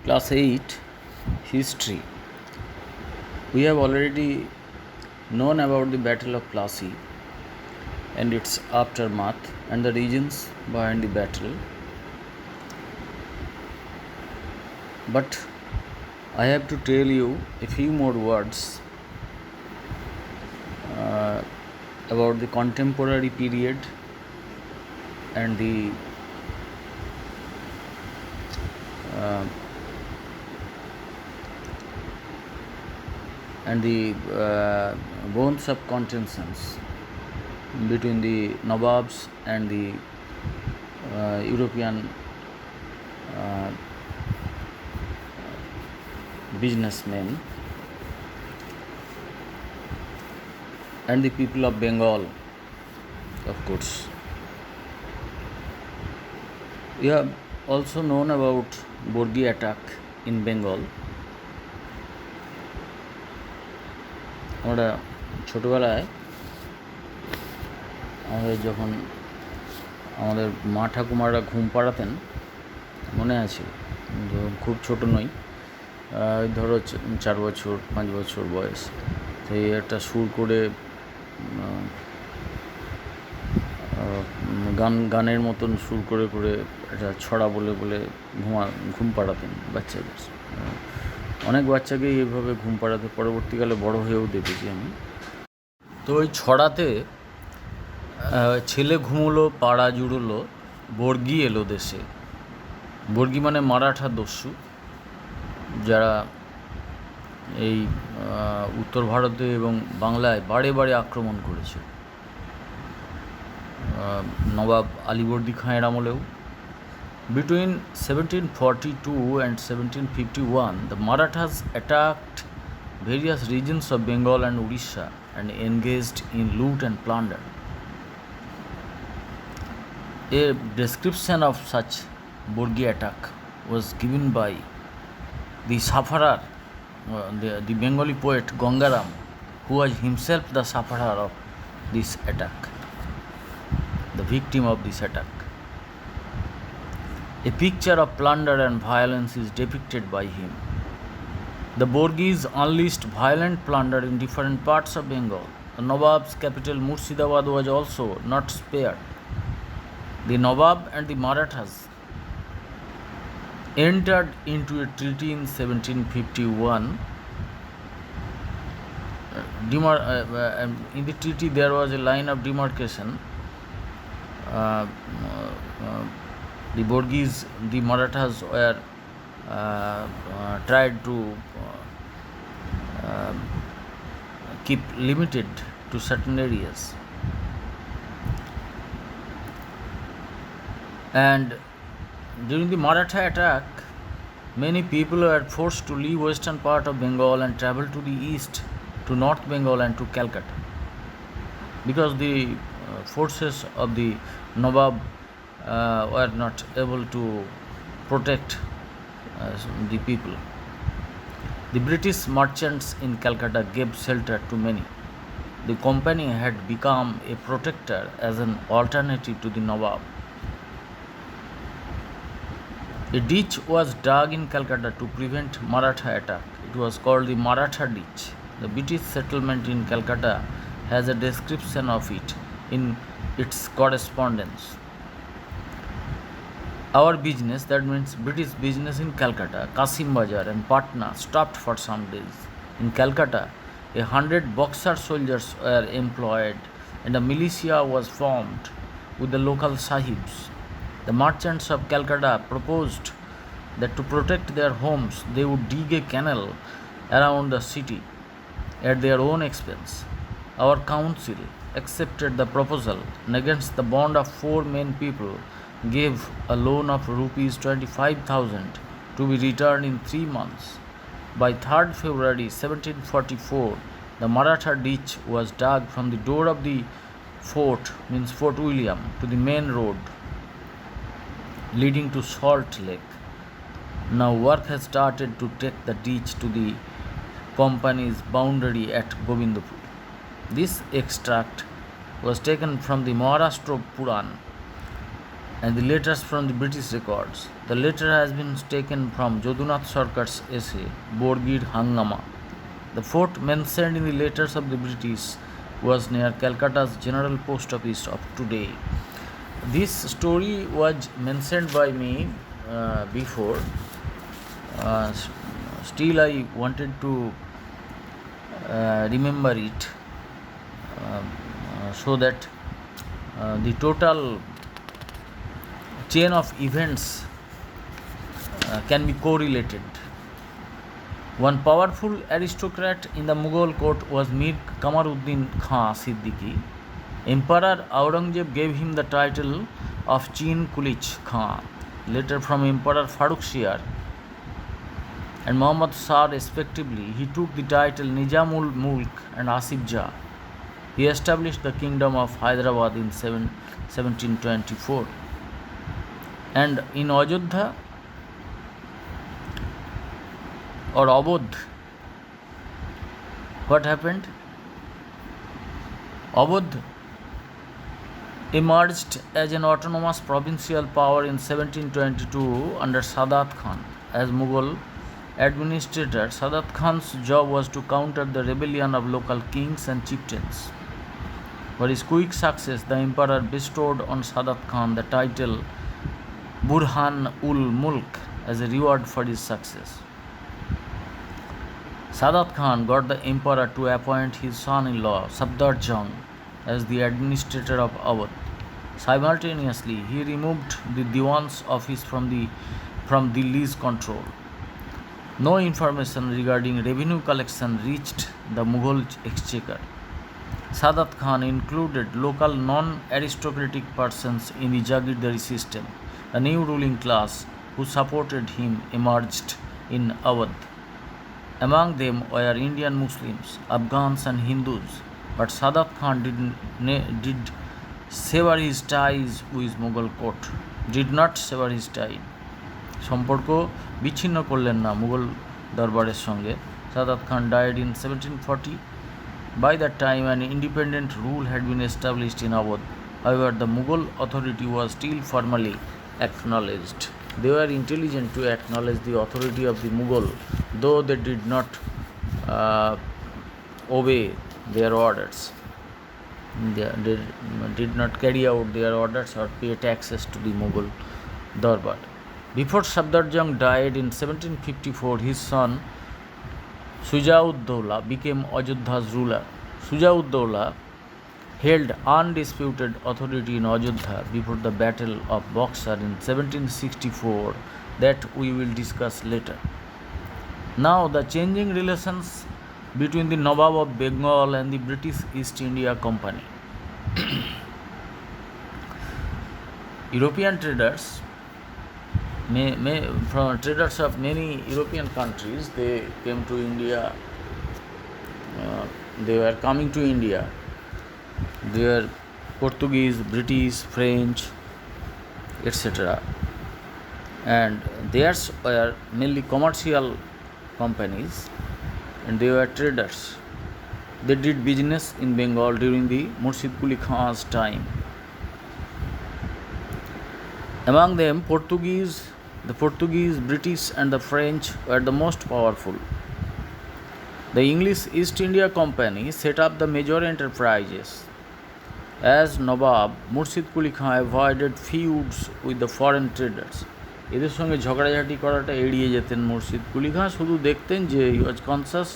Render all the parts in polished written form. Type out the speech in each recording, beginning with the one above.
Class 8 History. We have already known about the Battle of Plassey and its aftermath and the reasons behind the battle. But I have to tell you a few more words about the contemporary period and uh, the bones of contentions between the Nawabs and the European uh, businessmen and the people of Bengal, of course. We have also known about Borgi attack in Bengal. আমরা ছোটোবেলায় যখন আমাদের মা ঠাকুমারা ঘুম পাড়াতেন, মনে আছে, খুব ছোটো নই, ধরো 4 বছর 5 বছর বয়স, তো একটা সুর করে গানের মতন সুর করে করে একটা ছড়া বলে বলে ঘুম পাড়াতেন বাচ্চাদের। অনেক বাচ্চাকেই এইভাবে ঘুম পাড়াতে পরবর্তীকালে বড় হয়েও দেখেছি আমি। তো ওই ছড়াতে ছেলে ঘুমোলো পাড়া জুড়লো, বর্গি এলো দেশে। বর্গি মানে মারাঠা দস্যু, যারা এই উত্তর ভারতে এবং বাংলায় বারে বারে আক্রমণ করেছে। নবাব আলীবর্দী খাঁয়ের আমলেও। Between 1742 and 1751, the Marathas attacked various regions of Bengal and Odisha and engaged in loot and plunder. A description of such Borgi attack was given by the sufferer, the Bengali poet Gangaram, who was himself the sufferer of this attack, the victim of this attack. A picture of plunder and violence is depicted by him. The Borgis unleashed violent plunder in different parts of Bengal. The Nawab's capital Murshidabad was also not spared. The Nawab and the Marathas entered into a treaty in 1751. In the treaty there was a line of demarcation. The Borgis, the Marathas were tried to keep limited to certain areas. And during the Maratha attack, many people were forced to leave western part of Bengal and travel to the east, to North Bengal and to Calcutta, because the forces of the Nawab were not able to protect the people. The British merchants in Calcutta gave shelter to many. The company had become a protector as an alternative to the Nawab. A ditch was dug in Calcutta to prevent Maratha attack. It was called the Maratha Ditch. The British settlement in Calcutta has a description of it in its correspondence. Our business, that means British business in Calcutta, Kasim Bazar and Patna, stopped for some days. In Calcutta, 100 Boxer soldiers were employed and a militia was formed with the local sahibs. The merchants of Calcutta proposed that to protect their homes, they would dig a canal around the city at their own expense. Our council accepted the proposal and against the bond of 4 main people gave a loan of rupees 25,000 to be returned in 3 months. By 3rd February 1744, the Maratha ditch was dug from the door of the fort, means Fort William, to the main road leading to Salt Lake. Now work has started to take the ditch to the company's boundary at Govindpur. This extract was taken from the Maharashtra Puran. and the letters from the British records. The letter has been taken from Jadunath Sarkar's essay, Borgir Hangama. The fort mentioned in the letters of the British was near Calcutta's General Post Office of today. This story was mentioned by me before. Still, I wanted to remember it so that the total chain of events can be correlated. One powerful aristocrat in the Mughal court was Mir Kamaruddin Khan Siddiqui. Emperor Aurangzeb gave him the title of Chin Kulich Khan, later from Emperor Farrukh Shiar and Muhammad Shah respectively. He took the title Nizamul Mulk and Asif Jah. He established the kingdom of Hyderabad in 1724. And in Ajodhya or Avodh, what happened? Avodh emerged as an autonomous provincial power in 1722 under Sadat Khan. As Mughal administrator, Sadat Khan's job was to counter the rebellion of local kings and chieftains. For his quick success, the emperor bestowed on Sadat Khan the title Burhan ul Mulk as a reward for his success. Sadat Khan got the emperor to appoint his son-in-law Safdar Jung as the administrator of Awadh. Simultaneously, he removed the Diwan's office from Delhi's control. No information regarding revenue collection reached the Mughal exchequer. Sadat Khan included local non-aristocratic persons in the Jagirdari system. A new ruling class who supported him emerged in Awadh. Among them were Indian Muslims, Afghans and Hindus, but Sadat Khan did sever his ties with Mughal court. Did not sever his tie. সম্পর্ক বিচ্ছিন্ন করলেন না মুঘল দরবারের সঙ্গে. Sadat Khan died in 1740. By that time, an independent rule had been established in Awadh. However, the Mughal authority was still formally acknowledged. They were intelligent to acknowledge the authority of the Mughal, though they did not obey their orders. They did not carry out their orders or pay taxes to the Mughal Darbar. Before Safdar Jung died in 1754, his son Shuja-ud-Dawla became Ajodhya's ruler. Shuja-ud-Dawla held undisputed authority in Ajodhya before the Battle of Buxar in 1764 that we will discuss later. Now, the changing relations between the Nawab of Bengal and the British East India Company. European traders, from traders of many European countries, they came to India. They were coming to India. They were Portuguese, British, French, etc. And theirs were mainly commercial companies, and they were traders. They did business in Bengal during the Murshid Quli Khan's time. Among them, the Portuguese, British and the French were the most powerful. The English East India Company set up the major enterprises. As Nawab, Murshid Quli Khan avoided feuds with the foreign traders. এদের সঙ্গে ঝগড়াঝাটি করাটা এড়িয়ে যেতেন মুর্শিদ কুলি খান. শুধু দেখতেন যে he was conscious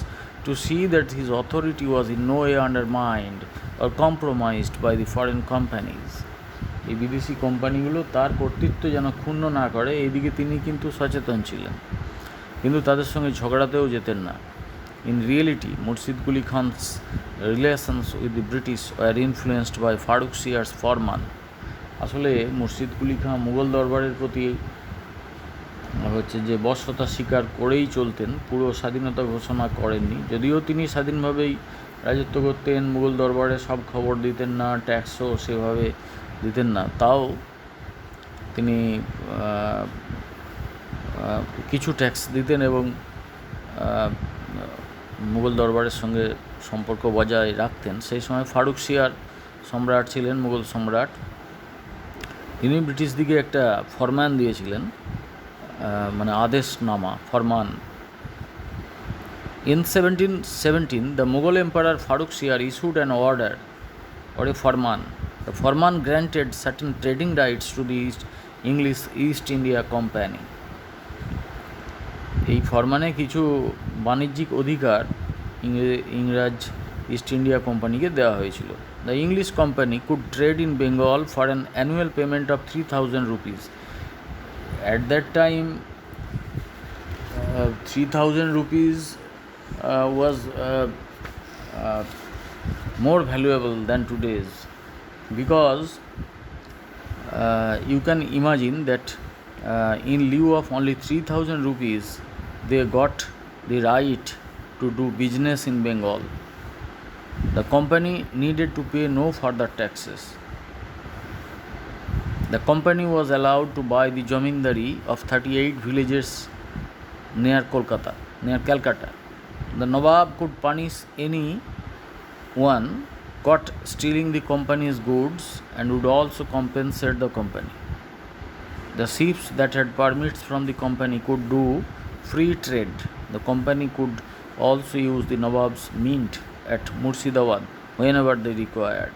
to see that his authority was in no way undermined or compromised by the foreign companies. এই বিদেশি কোম্পানিগুলো তার কর্তৃত্ব যেন ক্ষুণ্ণ না করে, এইদিকে তিনি কিন্তু সচেতন ছিলেন, কিন্তু তাদের সঙ্গে ঝগড়াতেও যেতেন না. In reality, Murshid Quli Khan's relations with the British were influenced by Farrukh Shiar's ফরমান. আসলে মুর্শিদ কুলি খান মুঘল দরবারের প্রতি যে বশ্যতা স্বীকার করেই চলতেন, পুরো স্বাধীনতা ঘোষণা করেননি. যদিও তিনি স্বাধীনভাবেই রাজত্ব করতেন, মুঘল দরবারে সব খবর দিতেন না, ট্যাক্সও সেভাবে দিতেন না, তাও তিনি কিছু ট্যাক্স দিতেন এবং মুঘল দরবারের সঙ্গে সম্পর্ক বজায় রাখতেন. সেই সময় ফারুক শিয়ার সম্রাট ছিলেন, মুঘল সম্রাট. তিনি ব্রিটিশদিকে একটা ফরমান দিয়েছিলেন, মানে আদেশনামা, ফরমান। In 1717, the Mughal Emperor Farrukhsiyar issued an order or a farman. The farman granted certain trading rights to the English East India Company. এই ফরমানে কিছু বাণিজ্যিক অধিকার ইংরাজ ইস্ট ইন্ডিয়া কোম্পানিকে দেওয়া হয়েছিল। The English company could trade in Bengal for an annual payment of 3000 rupees. At that time, 3000 rupees was more valuable than today's, because you can imagine that in lieu of only 3000 rupees they got the right to do business in Bengal. The company needed to pay no further taxes. The company was allowed to buy the jamindari of 38 villages near Calcutta. The Nawab could punish anyone caught stealing the company's goods and would also compensate the company. The ships that had permits from the company could do free trade. The company could also use the Nawab's mint at Murshidabad whenever they required.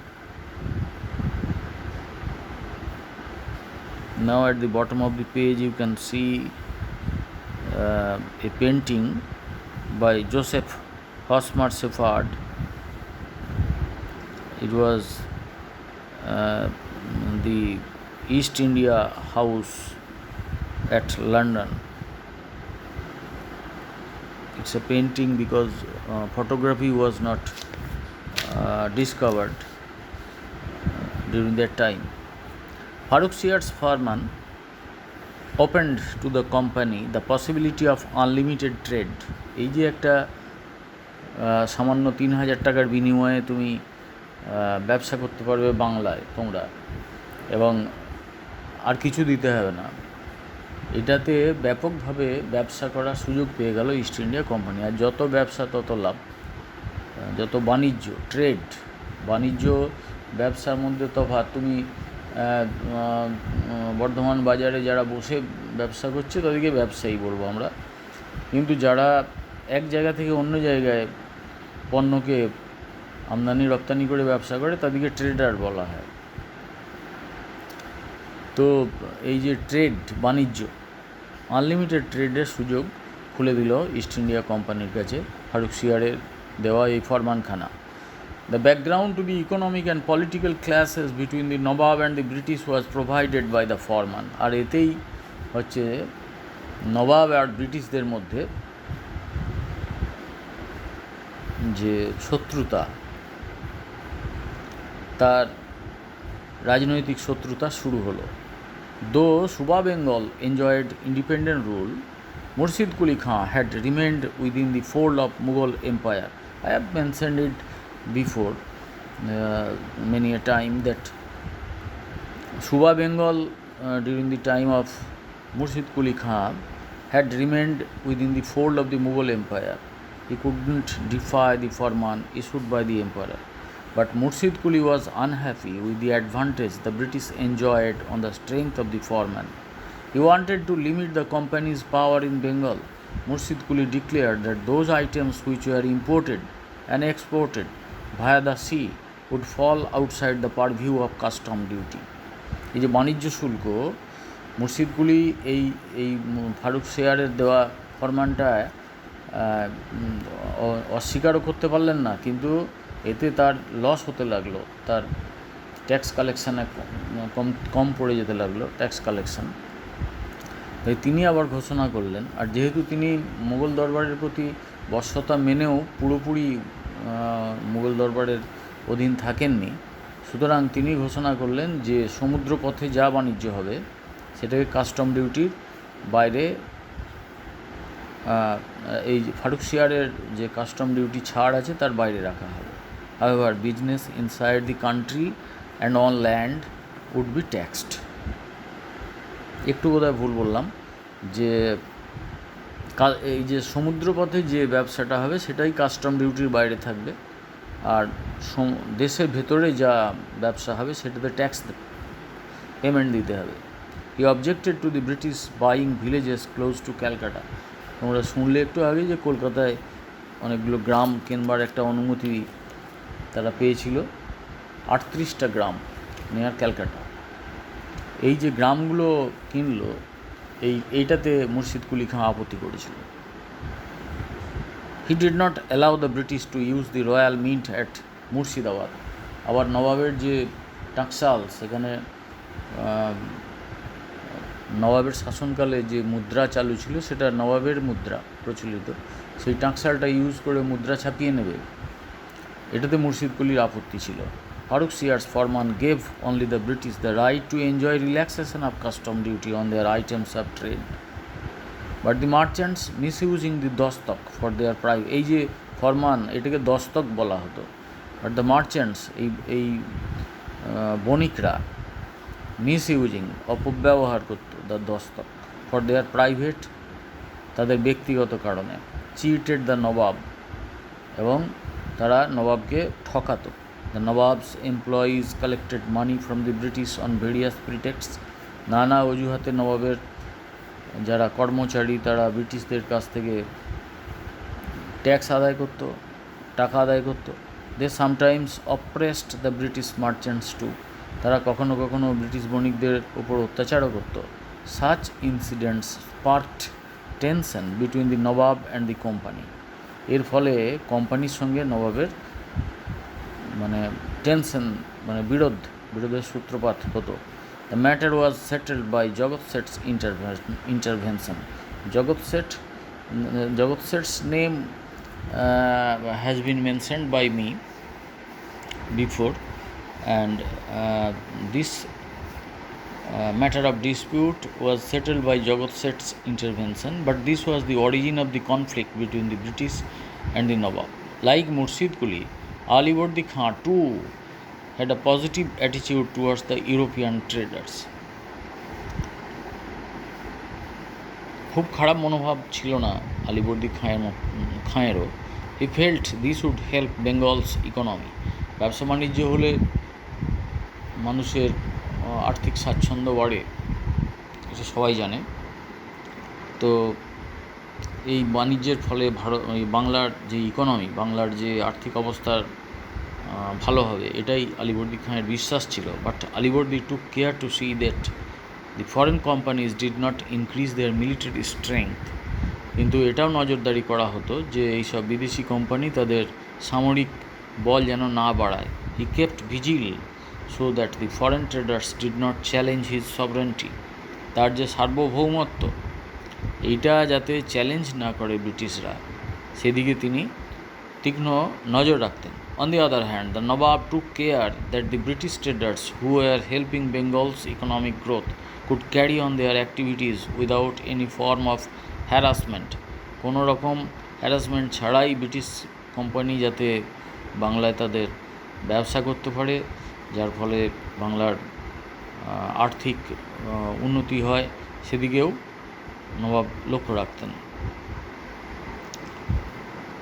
Now at the bottom of the page you can see a painting by Joseph Hosmer Shepherd. It was the East India House at London. It's a painting because photography was not discovered during that time. Farrukhsiyar's farman opened to the company the possibility of unlimited trade. এই যে একটা সামান্য 3000 টাকার বিনিময়ে তুমি ব্যবসা করতে পারবে বাংলায় তোমরা, এবং আর কিছু দিতে হবে না, এটাতে ব্যাপকভাবে ব্যবসা করার সুযোগ পেয়ে গেল ইস্ট ইন্ডিয়া কোম্পানি। আর যত ব্যবসা তত লাভ, যত বাণিজ্য, ট্রেড, বাণিজ্য ব্যবসার মধ্যে তফাৎ। তুমি বর্ধমান বাজারে যারা বসে ব্যবসা করছে তাদেরকে ব্যবসায়ী বলবো আমরা, কিন্তু যারা এক জায়গা থেকে অন্য জায়গায় পণ্যকে আমদানি রপ্তানি করে ব্যবসা করে তাদেরকে ট্রেডার বলা হয়। তো এই যে ট্রেড, বাণিজ্য, আনলিমিটেড ট্রেডের সুযোগ খুলে দিল ইস্ট ইন্ডিয়া কোম্পানির কাছে ফারুকসিয়ারের দেওয়া এই ফরমানখানা। The background to the economic and political clashes between the Nawab and the British was provided by the foreman. আর এতেই হচ্ছে নবাব আর ব্রিটিশদের মধ্যে যে শত্রুতা, তার রাজনৈতিক শত্রুতা শুরু হলো। Though Suba Bengal enjoyed independent rule, Murshid Quli Khan had remained within the fold of Mughal Empire. I have mentioned it before many a time that Suba Bengal during the time of Murshid Quli Khan had remained within the fold of the Mughal Empire. He couldn't defy the farman issued by the emperor. But Murshid Quli was unhappy with the advantage the British enjoyed on the strength of the foreman. He wanted to limit the company's power in Bengal. Murshid Quli declared that those items which were imported and exported via the sea would fall outside the purview of custom duty. এই যে বাণিজ্য শুল্ক, মুর্শিদ কুলি এই ফারুকসিয়ারের দেওয়া ফরমানটায় অস্বীকারও করতে পারলেন না, কিন্তু এতে তার লস হতে লাগলো, তার ট্যাক্স কালেকশানে কম পড়ে যেতে লাগলো ট্যাক্স কালেকশান। তাই তিনি আবার ঘোষণা করলেন, আর যেহেতু তিনি মুঘল দরবারের প্রতি বশ্যতা মেনেও পুরোপুরি মুঘল দরবারের অধীন থাকেননি, সুতরাং তিনি ঘোষণা করলেন যে সমুদ্রপথে যা বাণিজ্য হবে সেটাকে কাস্টম ডিউটির বাইরে, এই ফারুকসিয়ারের যে কাস্টম ডিউটি ছাড় আছে তার বাইরে রাখা হবে। However, business inside the country and on land would be taxed. একটু বোধহয় ভুল বললাম, যে এই যে সমুদ্রপথে যে ব্যবসাটা হবে সেটাই কাস্টম ডিউটির বাইরে থাকবে, আর দেশের ভেতরে যা ব্যবসা হবে সেটাতে ট্যাক্স দেবে। পেমেন্ট দিতে হবে। He objected to the British buying villages close to Calcutta. তোমরা শুনলে একটু আগে যে কলকাতায় অনেকগুলো গ্রাম কেনবার একটা অনুমতি তারা পেয়েছিল, 38টা গ্রাম নিয়ার ক্যালকাটা। এই যে গ্রামগুলো কিনলো এইটাতে মুর্শিদ কুলি খাঁ আপত্তি করেছিল। He did not allow the British to use the royal mint at Murshidabad. আবার নবাবের যে টাকসাল, সেখানে নবাবের শাসনকালে যে মুদ্রা চালু ছিল সেটা নবাবের মুদ্রা প্রচলিত, সেই টাকসালটা ইউজ করে মুদ্রা ছাপিয়ে নেবে, এটাতে মুর্শিদ কুলির আপত্তি ছিল। Farrukhsiyar's farman gave only the British the right to enjoy relaxation of custom duty on their items of trade, but the merchants misusing the dastak for their private. এই যে ফরমান, এটাকে দস্তক বলা হতো, বাট দ্য মার্চেন্টস এই বণিকরা মিসইউজিং অপব্যবহার করতো the dastak for their private, তাদের ব্যক্তিগত কারণে। চিটেড দ্য নবাব, এবং তারা নবাবকে ঠকাতো। The Nawab's employees collected money from the British on various pretext. নানা অজুহাতে নবাবের যারা কর্মচারী তারা ব্রিটিশদের কাছ থেকে ট্যাক্স আদায় করতো, টাকা আদায় করতো। They sometimes oppressed the British merchants too. তারা কখনো কখনো ব্রিটিশ বণিকদের ওপর অত্যাচারও করত। Such incidents sparked tension between the Nawab and the company. এর ফলে কোম্পানির সঙ্গে নবাবের টেনশন বিরোধের সূত্রপাত হতো। The matter was settled by Jagat Seth's intervention. Jagat Seth's name has been mentioned by me before, and this matter of dispute was settled by Jagat Seth's intervention, but this was the origin of the conflict between the British and the Nawab. Like Murshid Quli, Alivardi Khan too had a positive attitude towards the European traders. খুব খারাপ মনোভাব ছিল না আলিবর্দি খাঁয়েরও। He felt this would help Bengal's economy. ব্যবসা বাণিজ্য হলে মানুষের আর্থিক স্বাচ্ছন্দ্য বাড়ে, এটা সবাই জানে। তো এই বাণিজ্যের ফলে বাংলার যে ইকোনমি, বাংলার যে আর্থিক অবস্থার ভালো হবে, এটাই আলিবর্দি খাঁয়ের বিশ্বাস ছিল। But Alivardi took care to see that the foreign companies did not increase their military strength. কিন্তু এটাও নজরদারি করা হতো যে এইসব বিদেশি কোম্পানি তাদের সামরিক বল যেন না বাড়ায়। হি kept vigil so that the foreign traders did not challenge his sovereignty. তার যে সার্বভৌমত্ব, এইটা যাতে চ্যালেঞ্জ না করে ব্রিটিশরা, সেদিকে তিনি তীক্ষ্ণ নজর রাখতেন। On the other hand, the Nawab took care that the British traders who were helping Bengal's economic growth could carry on their activities without any form of harassment. কোনো রকম হ্যারাসমেন্ট ছাড়াই ব্রিটিশ কোম্পানি যাতে বাংলায় তাদের ব্যবসা করতে পারে, যার ফলে বাংলার আর্থিক উন্নতি হয়, সেদিকেও নবাব লক্ষ্য রাখতেন।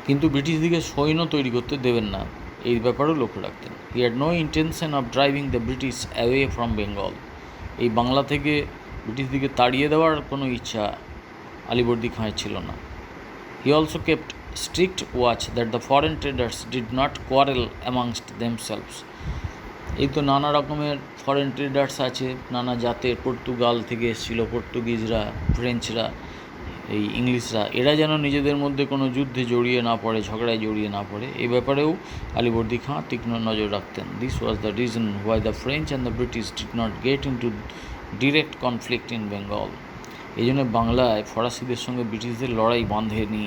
কিন্তু ব্রিটিশদিকে সৈন্য তৈরি করতে দেবেন না, এই ব্যাপারেও লক্ষ্য রাখতেন। He had no intention of driving the British away from Bengal. এই বাংলা থেকে ব্রিটিশদিকে তাড়িয়ে দেওয়ার কোনো ইচ্ছা আলিবর্দি খাঁয়ের ছিল না। He also kept strict watch that the foreign traders did not quarrel amongst themselves. এই তো নানা রকমের ফরেন ট্রেডার্স আছে, নানা জাতের, পর্তুগাল থেকে এসেছিলো, পর্তুগিজরা, ফ্রেঞ্চরা, এই ইংলিশরা, এরা যেন নিজেদের মধ্যে কোনো যুদ্ধে জড়িয়ে না পড়ে, ঝগড়ায় জড়িয়ে না পড়ে, এই ব্যাপারেও আলিবর্দি খাঁ তীক্ষ্ণ নজর রাখতেন। This was the reason why the French and the British did not get into direct conflict in Bengal. এই জন্য বাংলায় ফরাসিদের সঙ্গে ব্রিটিশদের লড়াই বাঁধেনি।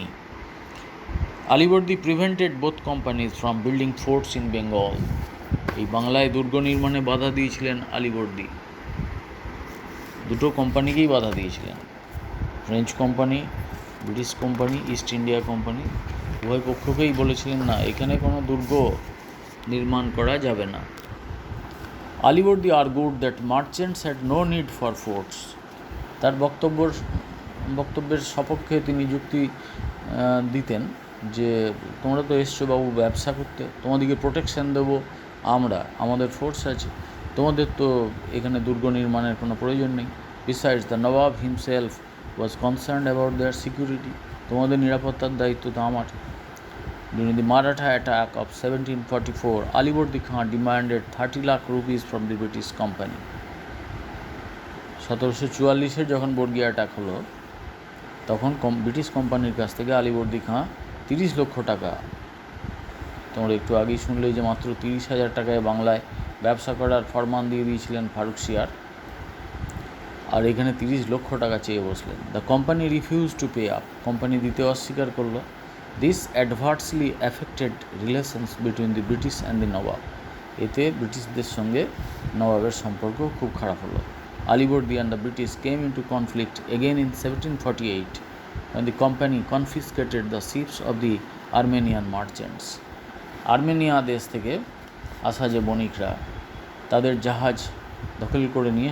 Alivardi prevented both companies from building forts in Bengal. এই বাংলায় দুর্গ নির্মাণে বাধা দিয়েছিলেন আলিবর্দি, দুটো কোম্পানিকেই বাধা দিয়েছিলেন, French company, British company, east India company, উভয় পক্ষকেই বলেছিলেন না, এখানে কোনো দুর্গ নির্মাণ করা যাবে না। Alivardi argued that merchants had no need for forts. তার বক্তব্যের সপক্ষে তিনি যুক্তি দিতেন যে তোমরা তো এসছো বাবু ব্যবসা করতে, তোমাদেরকে প্রোটেকশন দেবো আমরা, আমাদের ফোর্স আছে, তোমাদের তো এখানে দুর্গ নির্মাণের কোনো প্রয়োজন নেই। Besides the Nawab himself was concerned about their security, তোমাদের নিরাপত্তার দায়িত্ব তো আমার। During the Maratha attack of 1744, Alibordi Khan demanded 30 lakh rupees from the British company. 1744 যখন বর্গী অ্যাটাক হলো তখন ব্রিটিশ কোম্পানির কাছ থেকে আলীবর্দী খাঁ 30 লক্ষ টাকা, তোমরা একটু আগেই শুনলে যে মাত্র 30,000 টাকায় বাংলায় ব্যবসা করার ফরমান দিয়ে দিয়েছিলেন ফারুক সিয়ার, আর এখানে 30 লক্ষ টাকা চেয়ে বসলেন। The company refuse to pay up, company দিতে অস্বীকার করলো। This adversely affected relations between the British and the Nawab, এতে ব্রিটিশদের সঙ্গে নবাবের সম্পর্ক খুব খারাপ হলো। Alivardi and the British came into conflict again in 1748 when the company confiscated the ships of the Armenian merchants. Armenia দেশ থেকে আসা যে বণিকরা তাদের জাহাজ দখল করে নিয়ে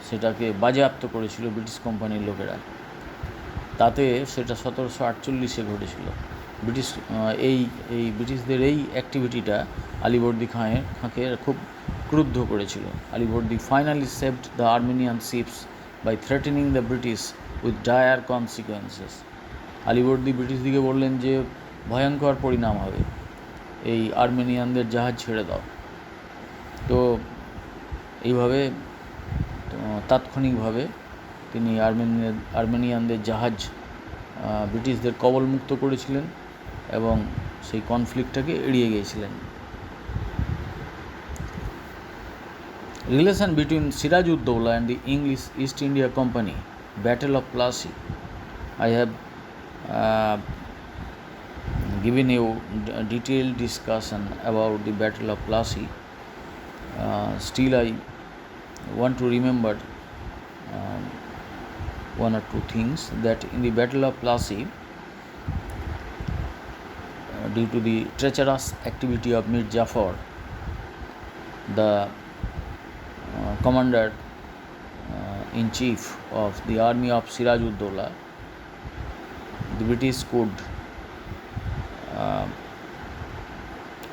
সেটাকে বাজেয়াপ্ত করেছিল ব্রিটিশ কোম্পানির লোকেরা। তাতে সেটা 1748 ঘটেছিল। ব্রিটিশদের এই অ্যাক্টিভিটিটা আলীবর্দী খাঁকে খুব ক্রুদ্ধ করেছিল। Alivardi finally saved the Armenian ships by threatening the British with dire consequences. Alivardi ব্রিটিশদিকে বললেন যে ভয়ঙ্কর পরিণাম হবে, এই আর্মেনিয়ানদের জাহাজ ছেড়ে দাও। তো এইভাবে তাৎক্ষণিকভাবে তিনি আর্মেনিয়ানদের জাহাজ ব্রিটিশদের কবলমুক্ত করেছিলেন এবং সেই কনফ্লিক্টটাকে এড়িয়ে গিয়েছিলেন। Relation between Sirajuddaulah and the English East India Company, battle of Plassey. I have given you detailed discussion about the Battle of Plassey. Still I want to remember one or two things, that in the Battle of Plassey, due to the treacherous activity of Mir Jafar, the commander in chief of the army of Siraj-ud-Dowla, the British could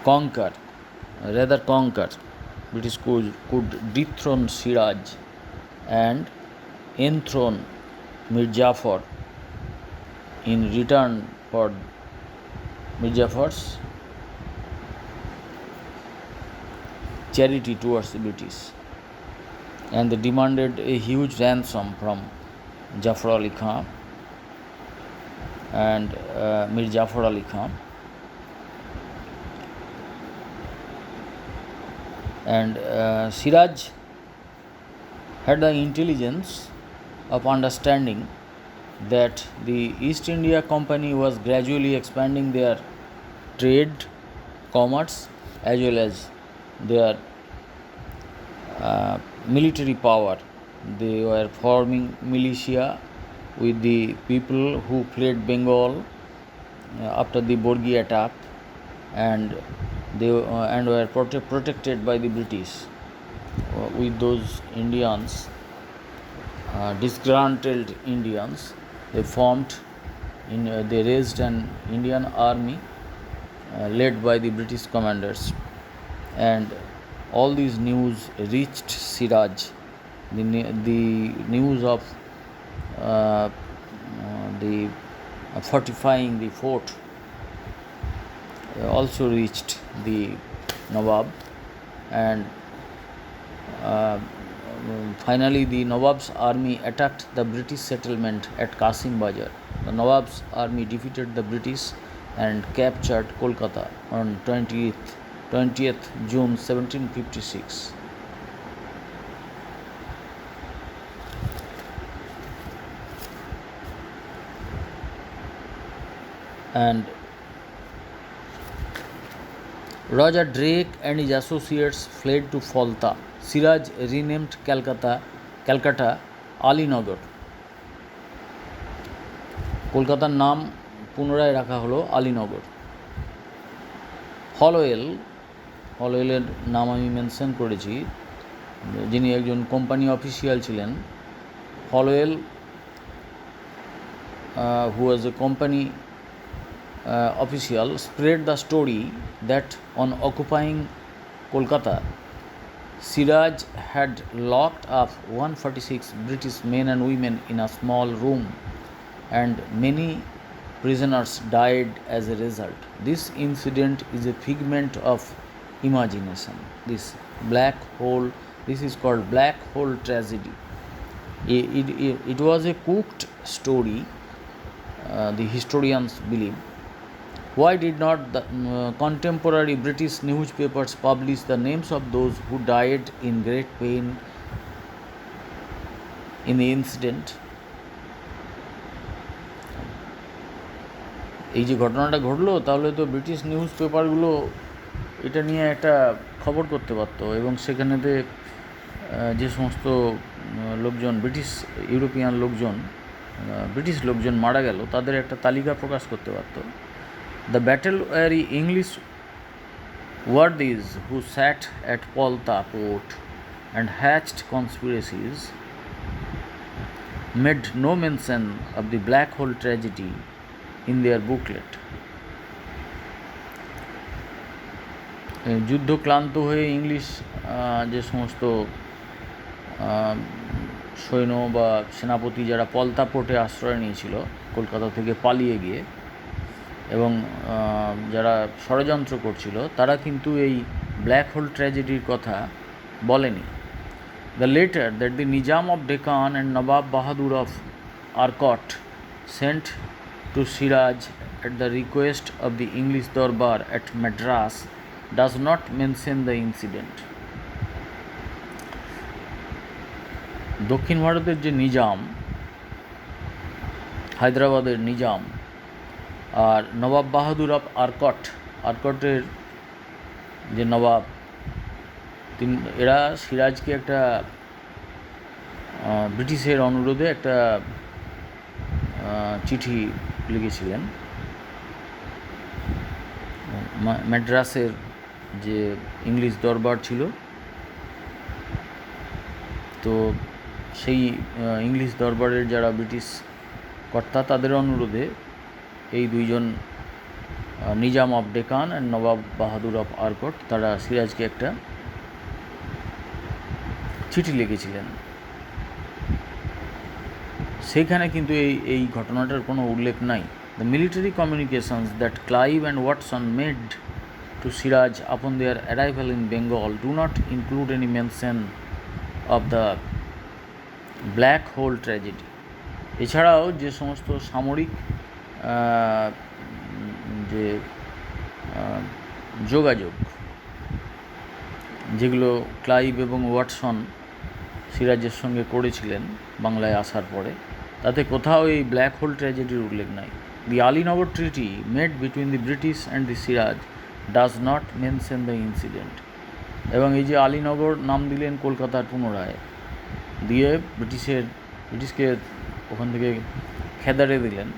conquer, British could dethrone Siraj and enthrone Mir Jafar in return for Mir Jafar's charity towards the British, and they demanded a huge ransom from Jafar Ali Khan and Mir Jafar Ali Khan, and Siraj had the intelligence of understanding that the East India Company was gradually expanding their trade, commerce, as well as their military power. They were forming militia with the people who fled Bengal after the Borgi attack, and they were protected by the British. With those Indians, disgruntled Indians, they raised an Indian army led by the British commanders, and all these news reached Siraj. The news of the fortifying the fort also reached the Nawab, and finally the Nawab's army attacked the British settlement at Qasim Bazar. The Nawab's army defeated the British and captured Kolkata on 20th June 1756. And Roger Drake and his associates fled to Falta. Siraj renamed Calcutta Alinagar. কলকাতার নাম পুনরায় রাখা হলো আলীনগর। হলওয়েলের নাম আমি mention করেছি, যিনি একজন কোম্পানি অফিসিয়াল ছিলেন। Holwell who was a company official spread the story that on occupying Kolkata, Siraj had locked up 146 British men and women in a small room, and many prisoners died as a result. This incident is a figment of imagination. This black hole, this is called black hole tragedy. It was a cooked story, the historians believe. Why did not the contemporary British newspapers publish the names of those who died in great pain in the incident? এই যে ঘটনাটা ঘটলো, তাহলে তো British news পেপারগুলো এটা নিয়ে একটা খবর করতে পারতো, এবং সেখানেতে যে সমস্ত লোকজন ইউরোপিয়ান লোকজন ব্রিটিশ লোকজন মারা গেল তাদের একটা তালিকা প্রকাশ করতে পারতো। The battle-weary English worthies who sat at Polta port and hatched conspiracies made no mention of the black hole tragedy in their booklet. যুদ্ধক্লান্ত হয়ে ইংলিশ যে সমস্ত সৈন্য বা সেনাপতি যারা পলতা পোর্টে আশ্রয় নিয়েছিল কলকাতা থেকে পালিয়ে গিয়ে, এবং যারা ষড়যন্ত্র করছিল, তারা কিন্তু এই ব্ল্যাক হোল ট্র্যাজেডির কথা বলেনি। The letter that the Nizam of Deccan and Nawab Bahadur of Arcot sent to Siraj at the request of the English Darbar at Madras does not mention the incident. দক্ষিণ ভারতের যে নিজাম, হায়দ্রাবাদের নিজাম, আর নবাব বাহাদুর অফ আরকটের যে নবাব, এরা সিরাজকে একটা ব্রিটিশের অনুরোধে একটা চিঠি লিখেছিলেন। ম্যাড্রাসের যে ইংলিশ দরবার ছিল, তো সেই ইংলিশ দরবারের যারা ব্রিটিশ কর্তা, তাদের অনুরোধে এই দুইজন Nizam of Deccan and Nawab Bahadur of Arcot তারা সিরাজকে একটা চিঠি লিখেছিলেন। সেইখানে কিন্তু এই ঘটনাটার কোনো উল্লেখ নাই। The military communications that Clive and Watson made to Siraj upon their arrival in Bengal do not include any mention of the black hole tragedy. এছাড়াও যে সমস্ত সামরিক যে যোগাযোগ যেগুলো ক্লাইভ এবং ওয়াটসন সিরাজের সঙ্গে করেছিলেন বাংলায় আসার পরে, তাতে কোথাও এই ব্ল্যাক হোল ট্র্যাজেডির উল্লেখ নাই। The Alinagar Treaty made between the British and the Siraj does not mention the incident. এবং এই যে আলীনগর নাম দিলেন কলকাতার পুনরায়, দিয়ে ব্রিটিশকে ওখান থেকে খেদারে দিলেন,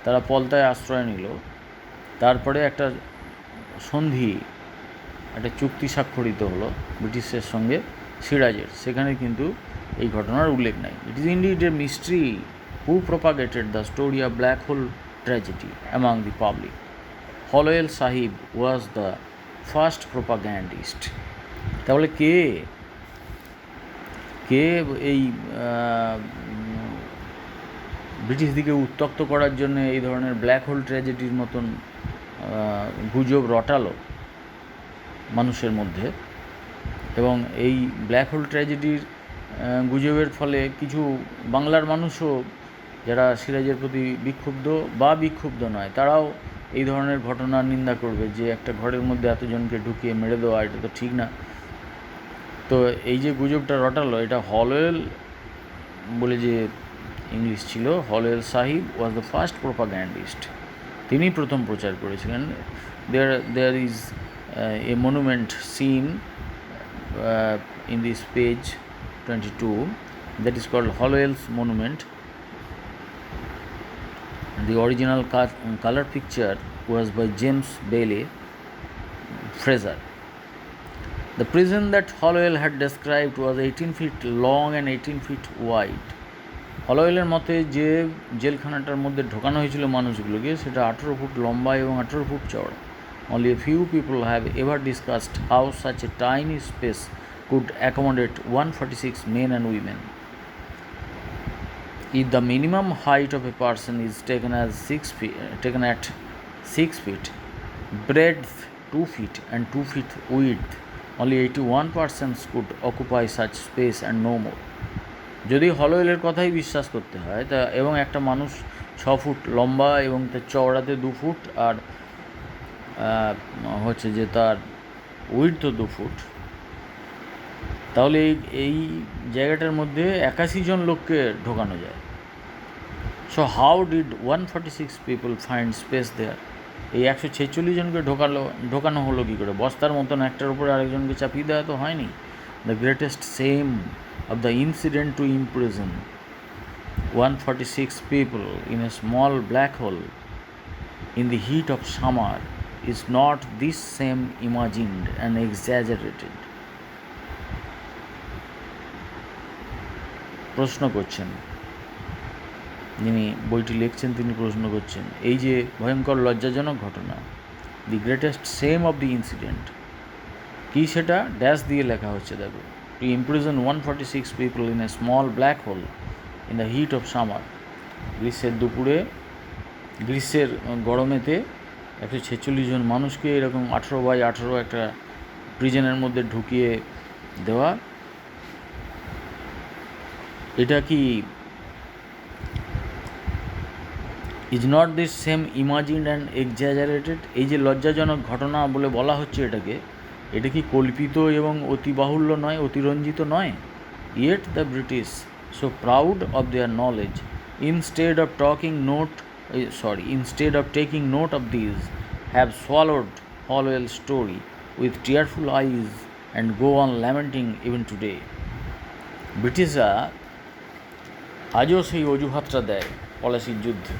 তারা পলতায় আশ্রয় নিল, তারপরে একটা সন্ধি, একটা চুক্তি স্বাক্ষরিত হলো ব্রিটিশের সঙ্গে সিরাজের, সেখানে কিন্তু এই ঘটনার উল্লেখ নাই। It is indeed A mystery who propagated the story of black hole tragedy among the public. Holwell Sahib was the first propagandist. তাহলে কে এই ব্রিটিশদিকে উত্তক্ত করার জন্য এই ধরনের ব্ল্যাক হোল ট্র্যাজেডির মতন গুজব রটালো মানুষের মধ্যে? এবং এই ব্ল্যাক হোল ট্র্যাজেডির গুজবের ফলে কিছু বাংলার মানুষও যারা সিরাজের প্রতি বিক্ষুব্ধ নয়, তারাও এই ধরনের ঘটনার নিন্দা করবে যে একটা ঘরের মধ্যে এতজনকে ঢুকিয়ে মেরে দেওয়া, এটা তো ঠিক না। তো এই যে গুজবটা রটালো, এটা হলওয়েল বলে যে ইংলিশ ছিল, Holwell sahib was the first propagandist, তিনি প্রথম প্রচার করেছিলেন। There is a monument seen in this page 22 that is called Holwell's Monument. The original color picture was by James Bailey Fraser. The prison that Holwell had described was 18 feet long and 18 feet wide. হলওয়েলের মতে যে জেলখানাটার মধ্যে ঢোকানো হয়েছিল মানুষগুলোকে, সেটা 18 foot লম্বা এবং 18 foot চওড়া। Only a few people have ever discussed how such a tiny space could accommodate 146 men and women. If the minimum height of a person is taken at 6 feet, breadth 2 feet and 2 feet width, only 81 persons could occupy such space and no more. যদি হলোয়েলের কথাই বিশ্বাস করতে হয় তা এবং একটা মানুষ 6 foot লম্বা এবং তার চওড়াতে 2 ফুট আর হচ্ছে যে তার উইডথ 2 ফুট, তাহলে এই জায়গাটার মধ্যে 81 জন লোককে ঢোকানো যায়। So how did 146 people find space there? এই 146 জনকে ঢোকানো হলো কী করে? বস্তার মতন একটার উপরে আরেকজনকে চাপিয়ে দেওয়া তো হয়নি। The greatest same of the incident to imprison 146 people in a small black hole in the heat of summer is not this same imagined and exaggerated? প্রশ্ন করছেন, যিনি বইটি লিখছেন তিনি প্রশ্ন করছেন, এই যে ভয়ঙ্কর লজ্জাজনক ঘটনা, the greatest shame of the incident, কী সেটা ড্যাশ দিয়ে লেখা হচ্ছে দেখো, to imprison 146 people in a small black hole in the heat of summer, গ্রীষ্মের দুপুরে, গ্রীষ্মের গরমেতে 146 জন মানুষকে এরকম 18x18 একটা প্রিজনের মধ্যে ঢুকিয়ে দেওয়া, এটা কি is not this same imagined and exaggerated? এই যে লজ্জাজনক ঘটনা বলে বলা হচ্ছে এটাকে, এটা কি কল্পিত এবং অতিবাহুল্য নয়, অতিরঞ্জিত নয়? Yet the British, so proud of their knowledge, instead of taking note of these, have swallowed Hollowell's story with tearful eyes and go on lamenting even today. ব্রিটিশরা আজও সেই অজুহাতটা দেয় পলাশির যুদ্ধে,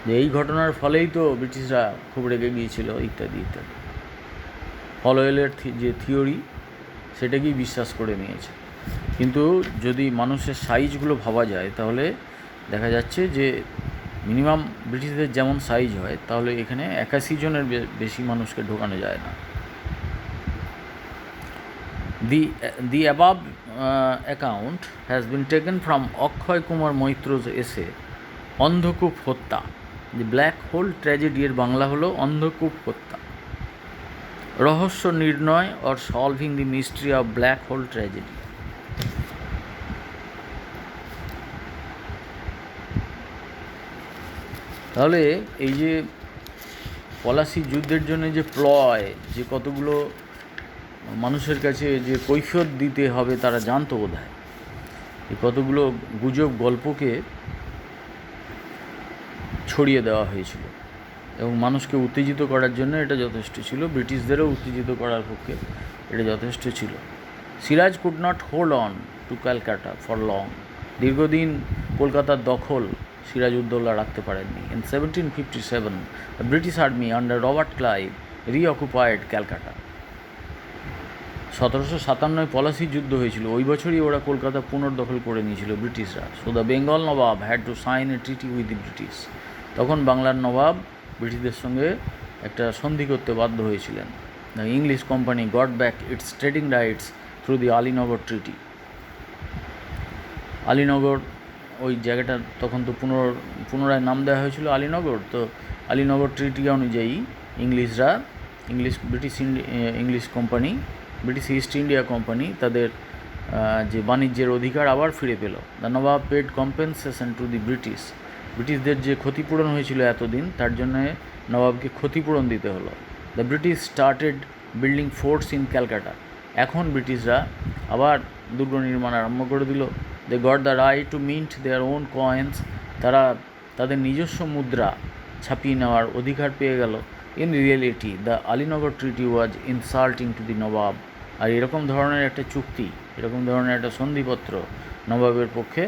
যে এই ঘটনার ফলেই তো ব্রিটিশরা খুব রেগে গিয়েছিল ইত্যাদি ইত্যাদি। হলোয়েলের যে থিওরি সেটাকেই বিশ্বাস করে নিয়েছে। কিন্তু যদি মানুষের সাইজগুলো ভাবা যায় তাহলে দেখা যাচ্ছে যে মিনিমাম ব্রিটিশদের যেমন সাইজ হয় তাহলে এখানে 81 জনের বেশি মানুষকে ঢোকানো যায় না। The above account has been taken from Akshay Kumar মৈত্র's essay অন্ধকূপ হত্যা। দি ব্ল্যাক হোল ট্র্যাজেডি এর বাংলা হলো অন্ধকূপ হত্যা, রহস্য নির্ণয় or solving the mystery of black hole tragedy. তাহলে এই যে পলাশি যুদ্ধের জন্য যে প্লয়, যে কতগুলো মানুষের কাছে যে কৈফিয়ত দিতে হবে তারা জানতো বোধহয়, এই কতগুলো গুজব গল্পকে ছড়িয়ে দেওয়া হয়েছিল এবং মানুষকে উত্তেজিত করার জন্য এটা যথেষ্ট ছিল, ব্রিটিশদেরও উত্তেজিত করার পক্ষে এটা যথেষ্ট ছিল। Siraj could not hold on to Calcutta for long, দীর্ঘদিন কলকাতার দখল সিরাজউদ্দৌলা রাখতে পারেননি। In 1757 the British army under Robert Clive reoccupied Calcutta. 1757 Plassey যুদ্ধ হয়েছিল, ওই বছরই ওরা কলকাতা পুনর্দখল করে নিয়েছিল ব্রিটিশরা। So the Bengal nawab had to sign a treaty with the British, তখন বাংলার নবাব ব্রিটিশদের সঙ্গে একটা সন্ধি করতে বাধ্য হয়েছিলেন। The English company got back its trading rights through the Alinagar treaty. Alinagar ওই জায়গাটা তখন তো পুনরায় নাম দেওয়া হয়েছিল আলীনগর, তো আলীনগর ট্রিটি অনুযায়ী English company, British East India Company তাদের যে বাণিজ্যের অধিকার আবার ফিরে পেল। The nawab paid compensation to the ব্রিটিশদের যে ক্ষতিপূরণ হয়েছিল এতদিন, তার জন্য নবাবকে ক্ষতিপূরণ দিতে হলো। The British started building forts in Calcutta, এখন ব্রিটিশরা আবার দুর্গ নির্মাণ আরম্ভ করে দিল। They got the right to mint their own coins, তারা তাদের নিজস্ব মুদ্রা ছাপিয়ে নেওয়ার অধিকার পেয়ে গেল। In reality the Alinagar treaty was insulting to the Nawab, আর এরকম ধরনের একটা চুক্তি, এরকম ধরনের একটা সন্ধিপত্র নবাবের পক্ষে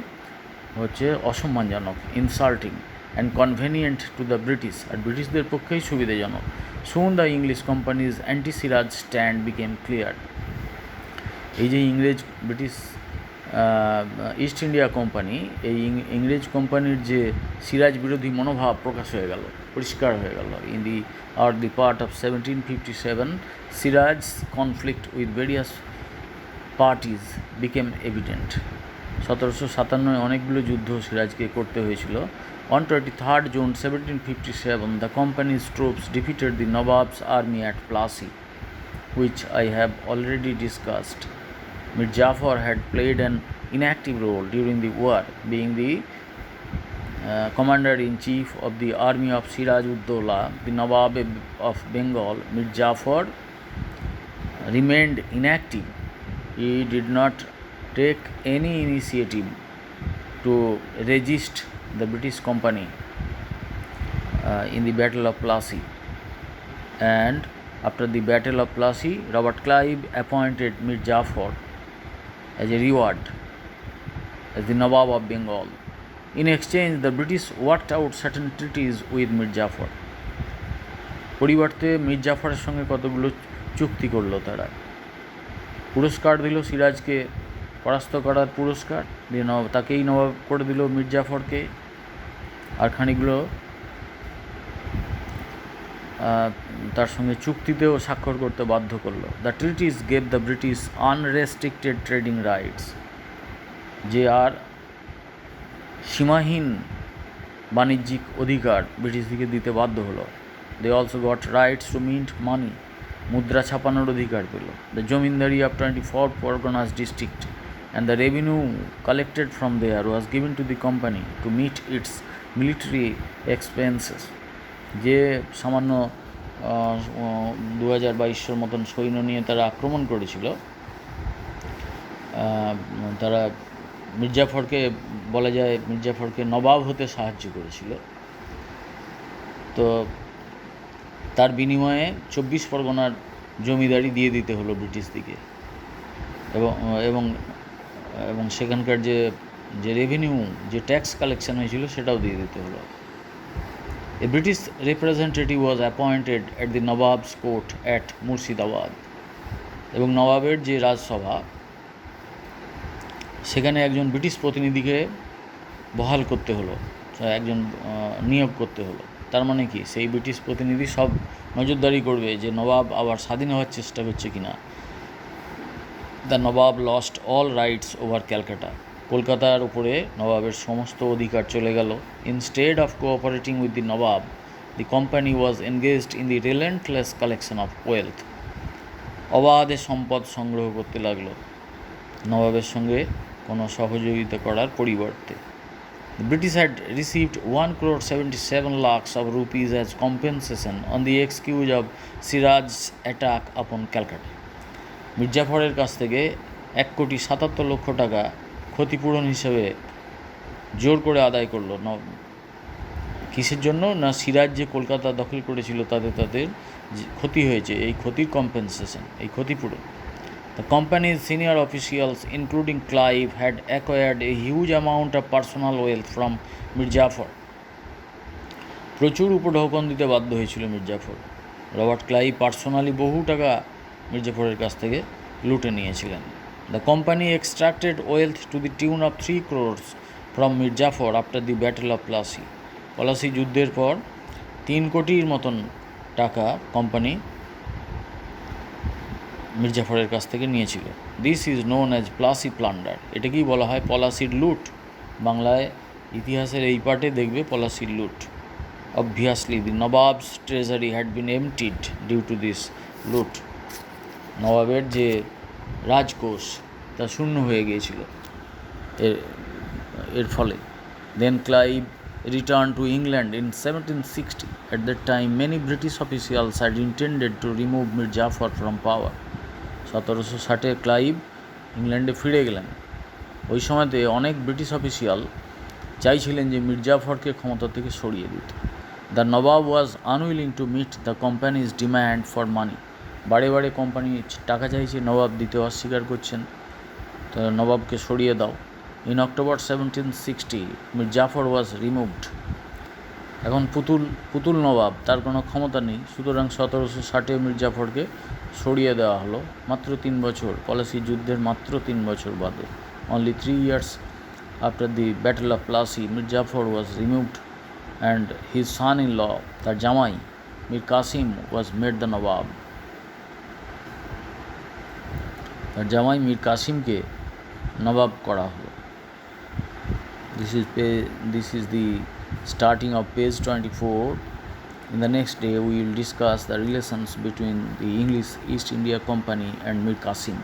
হচ্ছে অসম্মানজনক, insulting and convenient to the British, আর ব্রিটিশদের পক্ষেই সুবিধাজনক। Soon the English company's anti Siraj stand became clear. এই যে ব্রিটিশ ইস্ট ইন্ডিয়া কোম্পানি, এই ইংরেজ কোম্পানির যে সিরাজ বিরোধী মনোভাব প্রকাশ হয়ে গেল, পরিষ্কার হয়ে গেল। In the part of 1757 Siraj conflict with various parties became evident. 1757 অনেকগুলো যুদ্ধ সিরাজকে করতে হয়েছিল. On 23rd June 1757, the company's troops defeated the Nawab's army at Plassey, which I have already discussed. Mir Jafar had played an inactive role during the war, being the commander-in-chief of the army of Siraj-ud-Dowla, the Nawab of Bengal. Mir Jafar remained inactive. He did not take any initiative to resist the British company in the Battle of Plassey. And after the Battle of Plassey, Robert Clive appointed Mir Jafar as a reward as the Nawab of Bengal. In exchange, the British worked out certain treaties with Mir Jafar. পরিবর্তে মির জাফরের সঙ্গে কতগুলো চুক্তি করলো তারা. পুরস্কার দিল সিরাজকে পরাস্ত করার পুরস্কার দিয়ে তাকেই নবাব করে দিল মির জাফরকে, আর খানিকগুলো তার সঙ্গে চুক্তিতেও স্বাক্ষর করতে বাধ্য করলো. The treaties gave the British unrestricted trading rights, যে আর সীমাহীন বাণিজ্যিক অধিকার ব্রিটিশদিকে দিতে বাধ্য হলো. They also got rights to mint money, মুদ্রা ছাপানোর অধিকার পেল. The zamindari of 24 Parganas district and the revenue collected from there was given to the company to meet its military expenses. যে সামান্য 2200 মতন সৈন্য নিয়ে তারা আক্রমণ করেছিল, তারা মির্জাফরকে বলা যায় মির্জাফরকে নবাব হতে সাহায্য করেছিল. তো তার বিনিময়ে 24 পরগনার জমিদারি দিয়ে দিতে হলো ব্রিটিশ দিকে, এবং এবং সেখানকার যে রেভিনিউ, যে ট্যাক্স কালেকশন হয়েছিল সেটাও দিয়ে দিতে হলো. A British representative was appointed at the Nawab's court at Murshidabad, এবং নবাবের যে রাজসভা সেখানে একজন ব্রিটিশ প্রতিনিধিকে বহাল করতে হলো, একজন নিয়োগ করতে হলো. তার মানে কি, সেই ব্রিটিশ প্রতিনিধি সব নজরদারি করবে যে নবাব আবার স্বাধীন হওয়ার চেষ্টা করছে কিনা. The Nawab lost all rides over Calcutta, কলকাতার উপরে নবাবের সমস্ত অধিকার চলে গেল. Instead of cooperating with the Nawab, the company was engaged in the relentless collection of wealth, অবাধে সম্পদ সংগ্রহ করতে লাগলো নবাবের সঙ্গে কোনো সহযোগিতা করার পরিবর্তে. The British had received 1,77 lakhs of rupees as compensation on the excuse of Siraj's attack upon Calcutta. মির্জাফরের কাছ থেকে 1,77 টাকা ক্ষতিপূরণ হিসেবে জোর করে আদায় করলো. কিসের জন্য না, সিরাজ যে কলকাতা দখল করেছিল তাদের যে ক্ষতি হয়েছে, এই ক্ষতির কম্পেনসেশন, এই ক্ষতিপূরণ. The company's senior officials, including Clive, had acquired a huge amount of personal wealth from Mir Jafar. প্রচুর উপঢৌকন দিতে বাধ্য হয়েছিল মির্জাফর. রবার্ট ক্লাইভ পার্সোনালি বহু টাকা মির্জাফরের কাছ থেকে লুটে নিয়েছিলেন. The company extracted wealth to the tune of 3 crores from Mir Jafar after the battle of Plassey. Plassey যুদ্ধের পর 3 কোটির মতন টাকা কোম্পানি মির্জাফরের কাছ থেকে নিয়েছিল. This is known as Plassey plunder, এটাকেই বলা হয় পলাসির লুট. বাংলায় ইতিহাসের এই পার্টে দেখবে পলাসির লুট. Obviously the Nawab's treasury had been emptied due to this loot, নবাবের যে রাজকোষ তা শূন্য হয়ে গিয়েছিল এর ফলে. দেন Clive returned to England in 1760. At that time, many British officials had intended to remove Mir Jafar from power. 1760 Clive ইংল্যান্ডে ফিরে গেলেন. ওই সময়তে অনেক ব্রিটিশ অফিসিয়াল চাইছিলেন যে মির্জাফরকে ক্ষমতা থেকে সরিয়ে দিত. The nawab was unwilling to meet the company's demand for money. বারে বারে কোম্পানি টাকা চাইছে, নবাব দিতে অস্বীকার করছেন, তো নবাবকে সরিয়ে দাও. In October 1760, Mir Jafar was removed. এখন পুতুল নবাব, তার কোনো ক্ষমতা নেই, সুতরাং 1760 মির্জাফরকে সরিয়ে দেওয়া হলো মাত্র 3 বছর, পলাসি যুদ্ধের মাত্র 3 বছর বাদে. Only 3 years after the Battle of Plassey, Mir Jafar was removed and his son-in-law, তার জামাই Mir Qasim, was made the Nawab. তার জামাই মীর কাসিমকে নবাব করা হলো। This is the starting of page 24. In the next day we will discuss the relations between the English East India Company and Mir Qasim.